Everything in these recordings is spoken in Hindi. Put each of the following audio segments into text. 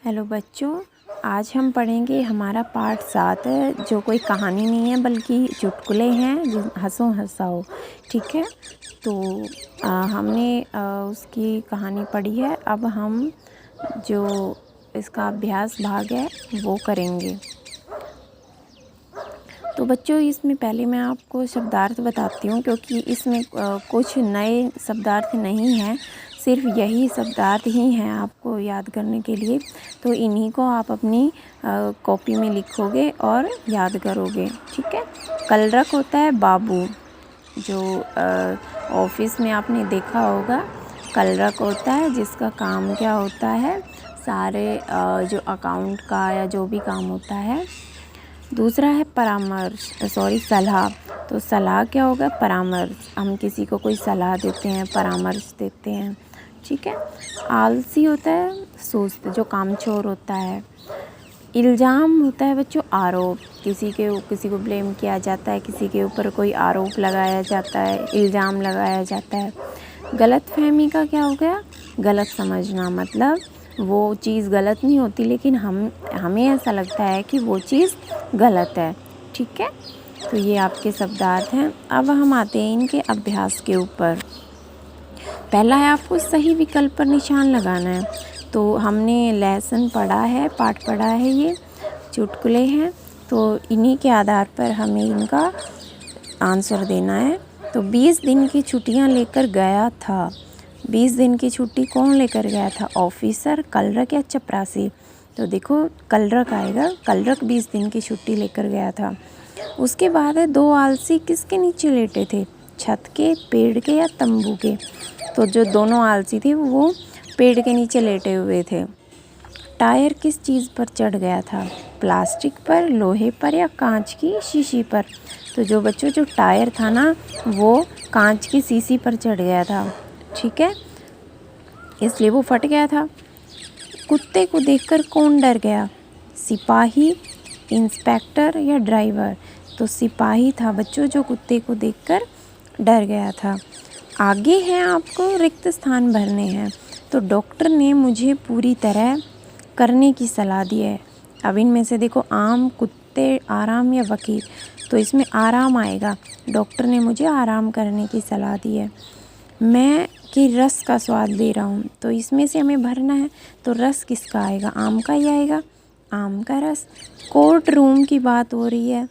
हेलो बच्चों, आज हम पढ़ेंगे हमारा पाठ 7 है जो कोई कहानी नहीं है बल्कि चुटकुले हैं जो हंसो हंसाओ। ठीक है, तो हमने उसकी कहानी पढ़ी है। अब हम जो इसका अभ्यास भाग है वो करेंगे। तो बच्चों, इसमें पहले मैं आपको शब्दार्थ बताती हूँ क्योंकि इसमें कुछ नए शब्दार्थ नहीं हैं, सिर्फ यही शब्दार्थ ही हैं आपको याद करने के लिए। तो इन्हीं को आप अपनी कॉपी में लिखोगे और याद करोगे। ठीक है। कलरक होता है बाबू, जो ऑफिस में आपने देखा होगा। कलरक होता है जिसका काम क्या होता है, सारे जो अकाउंट का या जो भी काम होता है। दूसरा है सलाह। तो सलाह क्या होगा, परामर्श। हम किसी को कोई सलाह देते हैं, परामर्श देते हैं। ठीक है। आलसी होता है सुस्त, जो कामचोर होता है। इल्ज़ाम होता है बच्चों आरोप, किसी को ब्लेम किया जाता है, किसी के ऊपर कोई आरोप लगाया जाता है, इल्ज़ाम लगाया जाता है। गलतफहमी का क्या हो गया, गलत समझना। मतलब वो चीज़ गलत नहीं होती लेकिन हमें ऐसा लगता है कि वो चीज़ गलत है। ठीक है, तो ये आपके शब्दार्थ हैं। अब हम आते हैं इनके अभ्यास के ऊपर। पहला है आपको सही विकल्प पर निशान लगाना है। तो हमने लेसन पढ़ा है, पाठ पढ़ा है, ये चुटकुले हैं, तो इन्हीं के आधार पर हमें इनका आंसर देना है। तो 20 दिन की छुट्टियां लेकर गया था। 20 दिन की छुट्टी कौन लेकर गया था, ऑफिसर, कलरक या चपरासी। तो देखो कलरक आएगा, कलरक 20 दिन की छुट्टी लेकर गया था। उसके बाद है दो आलसी किसके नीचे लेटे थे, छत के, पेड़ के या तंबू के। तो जो दोनों आलसी थे वो पेड़ के नीचे लेटे हुए थे। टायर किस चीज़ पर चढ़ गया था, प्लास्टिक पर, लोहे पर या कांच की शीशी पर। तो जो बच्चों जो टायर था ना वो कांच की शीशी पर चढ़ गया था। ठीक है, इसलिए वो फट गया था। कुत्ते को देखकर कौन डर गया, सिपाही, इंस्पेक्टर या ड्राइवर। तो सिपाही था बच्चों जो कुत्ते को देखकर डर गया था। आगे हैं आपको रिक्त स्थान भरने हैं। तो डॉक्टर ने मुझे पूरी तरह करने की सलाह दी है। अब इनमें से देखो आम, कुत्ते, आराम या वकील। तो इसमें आराम आएगा, डॉक्टर ने मुझे आराम करने की सलाह दी है। मैं कि रस का स्वाद ले रहा हूँ, तो इसमें से हमें भरना है। तो रस किसका आएगा, आम का ही आएगा, आम का रस। कोर्ट रूम की बात हो रही है,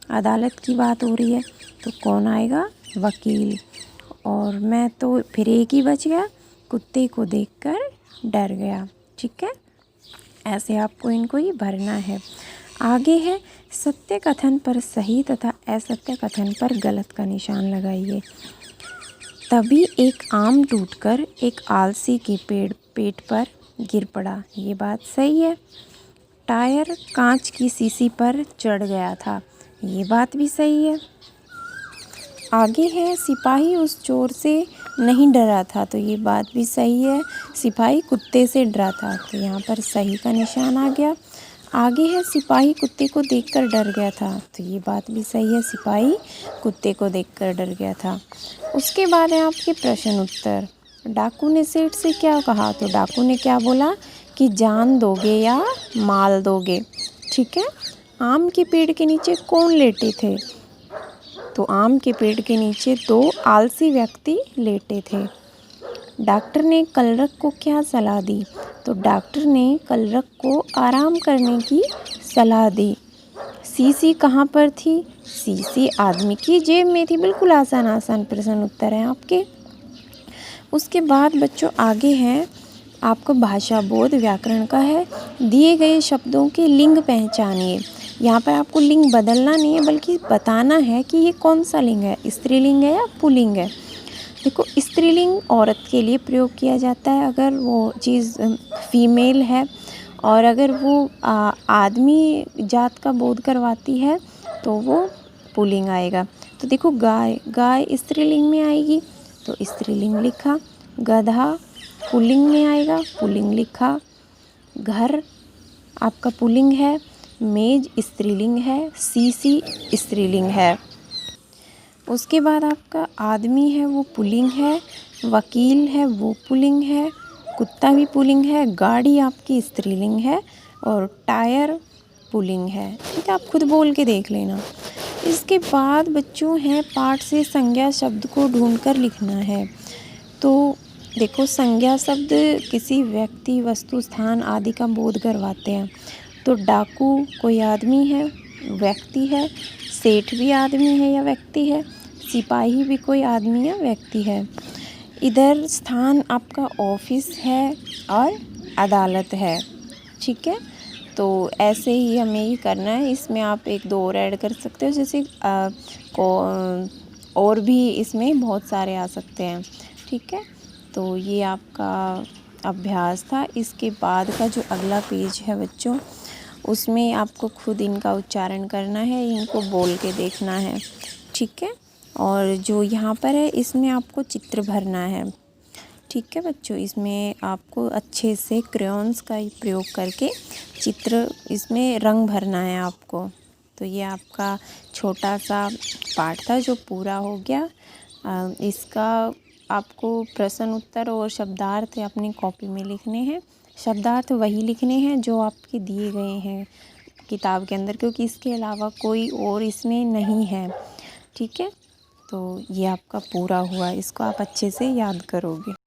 अदालत की बात हो रही है, तो कौन आएगा, वकील। और मैं तो फिर एक ही बच गया, कुत्ते को देखकर डर गया। ठीक है, ऐसे आपको इनको ही भरना है। आगे है सत्य कथन पर सही तथा असत्य कथन पर गलत का निशान लगाइए। तभी एक आम टूटकर एक आलसी के पेट पर गिर पड़ा, ये बात सही है। टायर कांच की शीशी पर चढ़ गया था, ये बात भी सही है। आगे है सिपाही उस चोर से नहीं डरा था, तो ये बात भी सही है। सिपाही कुत्ते से डरा था, तो यहाँ पर सही का निशान आ गया। आगे है सिपाही कुत्ते को देखकर डर गया था, तो ये बात भी सही है, सिपाही कुत्ते को देखकर डर गया था। उसके बाद है आपके प्रश्न उत्तर। डाकू ने सेठ से क्या कहा, तो डाकू ने क्या बोला कि जान दोगे या माल दोगे। ठीक है। आम के पेड़ के नीचे कौन लेटे थे, तो आम के पेड़ के नीचे दो आलसी व्यक्ति लेटे थे। डॉक्टर ने कलरक को क्या सलाह दी, तो डॉक्टर ने कलरक को आराम करने की सलाह दी। शीशी कहाँ पर थी, शीशी आदमी की जेब में थी। बिल्कुल आसान आसान प्रश्न उत्तर हैं आपके। उसके बाद बच्चों आगे हैं आपको भाषा बोध व्याकरण का है। दिए गए शब्दों के लिंग पहचानिए। यहाँ पर आपको लिंग बदलना नहीं है बल्कि बताना है कि ये कौन सा लिंग है, स्त्रीलिंग है या पुल्लिंग है। देखो स्त्रीलिंग औरत के लिए प्रयोग किया जाता है अगर वो चीज़ फीमेल है, और अगर वो आदमी जात का बोध करवाती है तो वो पुल्लिंग आएगा। तो देखो गाय, गाय स्त्रीलिंग में आएगी तो स्त्रीलिंग लिखा। गधा पुल्लिंग में आएगा, पुल्लिंग लिखा। घर आपका पुल्लिंग है, मेज स्त्रीलिंग है, शीशी स्त्रीलिंग है। उसके बाद आपका आदमी है वो पुल्लिंग है, वकील है वो पुल्लिंग है, कुत्ता भी पुल्लिंग है, गाड़ी आपकी स्त्रीलिंग है और टायर पुल्लिंग है। ठीक है, आप खुद बोल के देख लेना। इसके बाद बच्चों हैं पाठ से संज्ञा शब्द को ढूंढकर लिखना है। तो देखो, संज्ञा शब्द किसी व्यक्ति, वस्तु, स्थान आदि का बोध करवाते हैं। तो डाकू कोई आदमी है, व्यक्ति है, सेठ भी आदमी है या व्यक्ति है, सिपाही भी कोई आदमी या व्यक्ति है। इधर स्थान आपका ऑफिस है और अदालत है। ठीक है, तो ऐसे ही हमें ये करना है। इसमें आप एक दो और ऐड कर सकते हो, जैसे और भी इसमें बहुत सारे आ सकते हैं। ठीक है, तो ये आपका अभ्यास था। इसके बाद का जो अगला पेज है बच्चों, उसमें आपको खुद इनका उच्चारण करना है, इनको बोल के देखना है। ठीक है, और जो यहाँ पर है इसमें आपको चित्र भरना है। ठीक है बच्चों, इसमें आपको अच्छे से क्रेयॉन्स का प्रयोग करके चित्र, इसमें रंग भरना है आपको। तो ये आपका छोटा सा पाठ था जो पूरा हो गया। इसका आपको प्रश्न उत्तर और शब्दार्थ अपनी कॉपी में लिखने हैं। शब्दार्थ वही लिखने हैं जो आपके दिए गए हैं किताब के अंदर, क्योंकि इसके अलावा कोई और इसमें नहीं है। ठीक है, तो ये आपका पूरा हुआ, इसको आप अच्छे से याद करोगे।